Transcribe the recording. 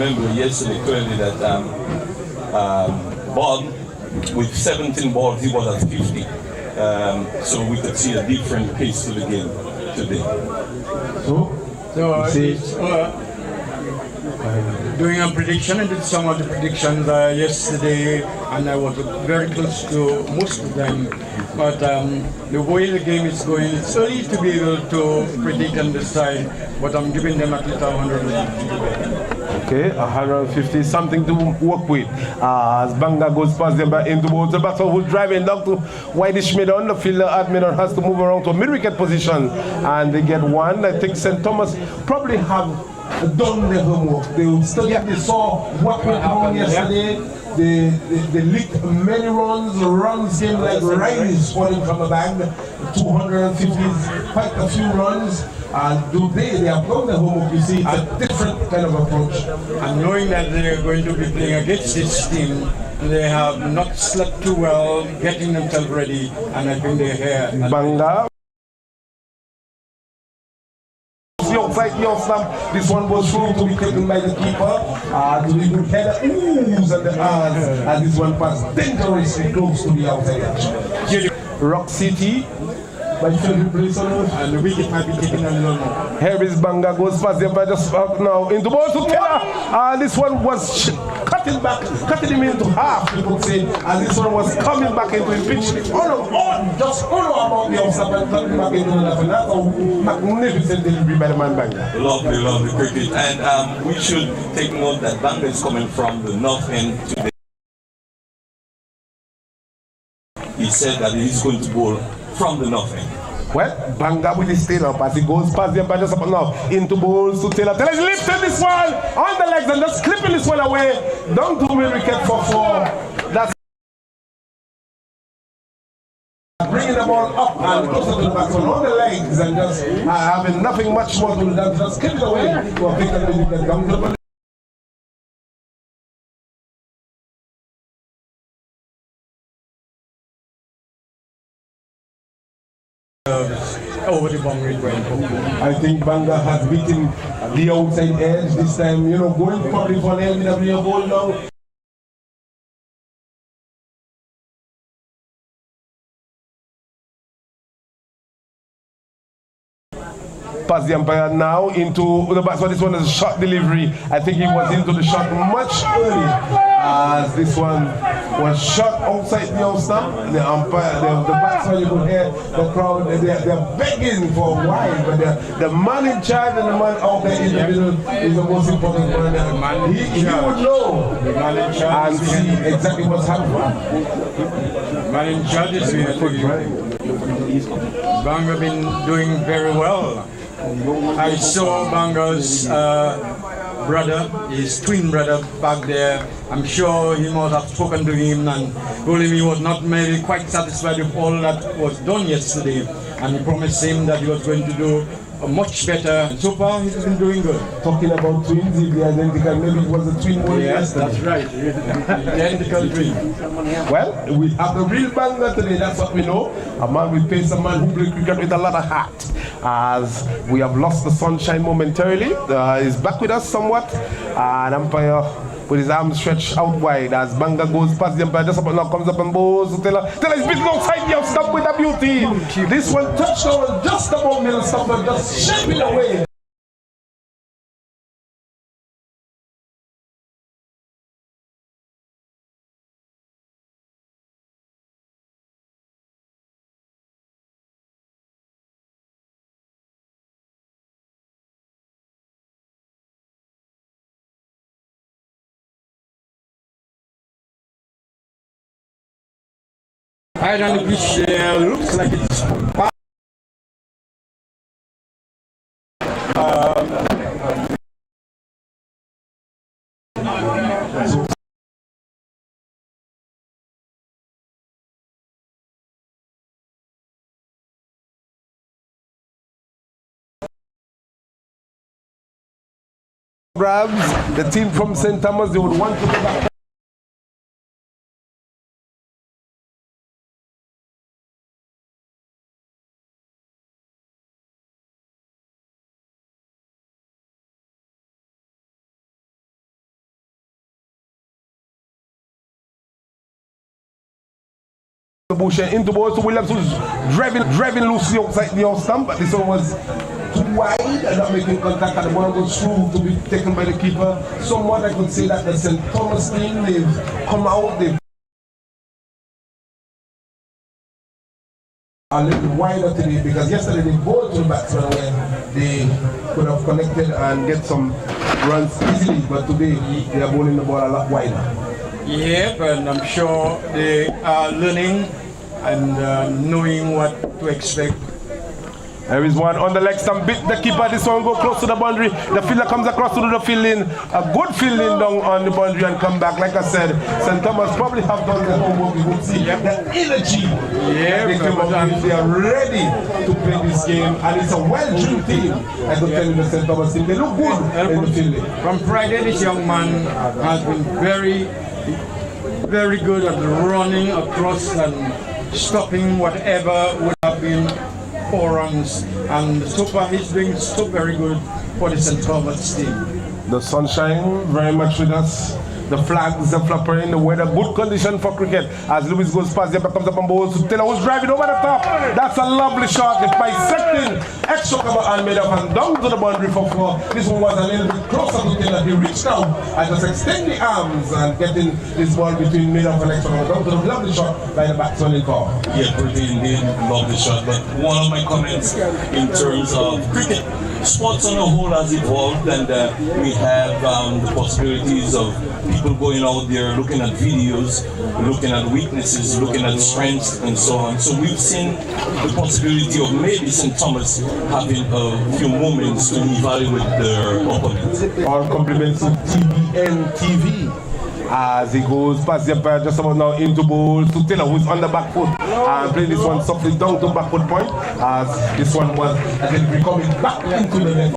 remember yesterday clearly that Bob, with 17 balls, he was at 50. So we could see a different pace to the game today. So it's, doing a prediction, I did some of the predictions yesterday, and I was very close to most of them. But the way the game is going, it's early to be able to predict and decide, but I'm giving them at least 150. Okay, 150, something to work with. As Banga goes past them into the battle, who's driving down to Whitish Meadow. The fielder admin has to move around to a mid-wicket position, and they get one. I think St. Thomas probably have done their homework. They studied, they saw what went wrong yesterday. They leaked many runs came like rains falling from the bag. 250 is quite a few runs. And today they have done their homework. You see, it's a different kind of approach. And knowing that they're going to be playing against this team, they have not slept too well, getting themselves ready, and I think they're here. Banga. Outside the off this one was through to be taken by the keeper. To the good header, oohs and the ahs, and this one passed dangerously close to the outside edge. Rock City. But and the wicket might be taken alone. Here is Banga goes past them by just now into ball to Taylor. This one was cutting him into half, you could say. And this one was coming back into his pitch. Just all about the offside and coming back into the left. And that's a magnificent delivery by the man Banga. Lovely cricket. And we should take note that Banga is coming from the north end today. He said that he's going to bowl from the north end. Well, Banga with his tail up as he goes past the umpire just up now into balls to Taylor. Taylor's lifting this one on the legs and just clipping this one away. Down to wicket for 4. That's bringing the ball up and closer to the batsman on the legs and just having nothing much more to do than just clip it away to a victory wicket down to the over the boundary. I think Banga has beaten the outside edge this time, going probably for an LBW ball now. Pass the umpire now into the back. So this one is a short delivery. I think he was into the shot much early. As this one was shot outside the off stump. The umpire, the batsman, you could hear the crowd, they're begging for a while, but the man in charge and the man out there in the middle is the most important man. He would know and see exactly what's happening. Man in charge is here. Banga been doing very well. I saw Banga's brother, his twin brother back there. I'm sure he must have spoken to him and told him he was not maybe quite satisfied with all that was done yesterday, and he promised him that he was going to do much better. And so far, he's been doing good. Talking about twins, if they identical, maybe it was a twin one. Yes, that's right. Identical twin. Well, we have the real Banga today, that's what we know. A man with pace, a man who plays cricket with a lot of heart. As we have lost the sunshine momentarily, he's back with us somewhat. And umpire with his arms stretched out wide as Banga goes past the umpire, just up and now comes up and bowls to Taylor. Taylor is beaten outside the off-stump with a beauty. This one touched down just above middle stump and just shaping away. I don't wish looks like it's Brabs, the team from St. Thomas, they would want to go back. Bush into ball to Williams, who's driving loosely outside the off stump, but this one was too wide and not making contact, and the ball goes through to be taken by the keeper. Somewhat I could say that the St. Thomas team, they've come out, they've a little wider today, because yesterday they bowled to the batsman where they could have connected and get some runs easily, but today they are bowling the ball a lot wider. Yeah, but I'm sure they are learning and knowing what to expect. There is one on the leg stump, bit the keeper, this one go close to the boundary. The fielder comes across to do the fielding, a good fielding down on the boundary and come back. Like I said, St. Thomas probably have done the homework. You would see the energy. They came out and they are ready to play this game, and it's a well-drilled team. I can tell you the St. Thomas team, they look good in the fielding. From Friday, this young man has been very good at running across and stopping whatever would have been 4 runs, and so far he's doing so very good for the St. Thomas team. The sunshine very much with us. The flags are fluttering, the weather, good condition for cricket. As Lewis goes past, there comes up on balls. Taylor was driving over the top. That's a lovely shot. It's bisecting extra cover and made up and down to the boundary for 4. This one was a little bit closer to Taylor. He reached out and just extend the arms and getting this ball between mid off and extra cover down to the lovely shot by the batsman in 4. Yeah, pretty indeed, lovely shot. But one of my comments in terms of cricket, sports on the whole has evolved, and we have the possibilities of people going out there looking at videos, looking at weaknesses, looking at strengths, and so on. So we've seen the possibility of maybe St. Thomas having a few moments to evaluate their opponent. All compliments to TBN TV. As he goes past the umpire just about now into bowl to Taylor, who's on the back foot and playing this one softly down to backward point, as this one was again coming back into the net.